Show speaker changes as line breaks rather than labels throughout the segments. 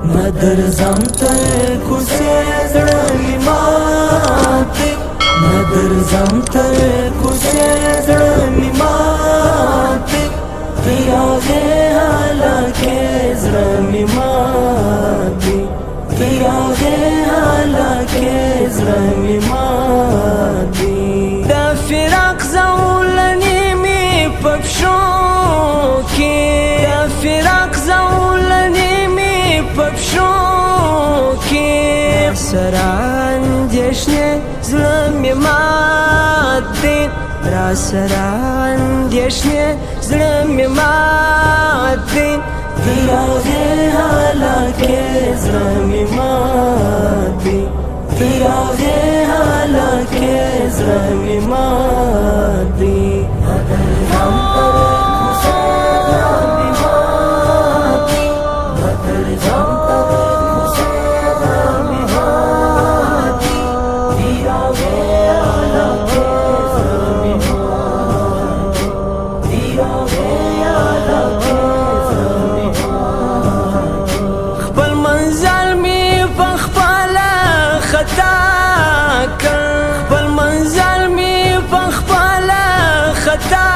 ندرځم تر کوڅې زړه مې مات دی، ندرځم تر کوڅې زړه مې مات دی، ته راغې حالکې زړه مې مات دی، ته راغې حالکې زړه مې مات دی. د فراق زولنې مې په پښو کې، د فراق زولنې مې په پښو کې، سره اندېښنې زړه مې مات دی، را سره اندېښنې زړه مې مات دی، ته راغې حالکې زړه مې مات دی، ته راغې حالکې زړه مې مات دی. خپل منزل می په خپله خطا کړ، خپل منزل می په خپله خطا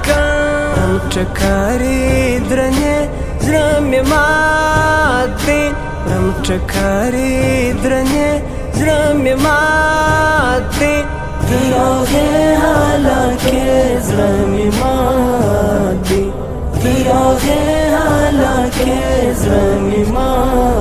کړ، ټکرې درنې زړه مې مات دی، ټکرې درنې زړه مې مات دی، ته راغې حالکې زړه مې مات دی، ته راغې حالکې زړه مې مات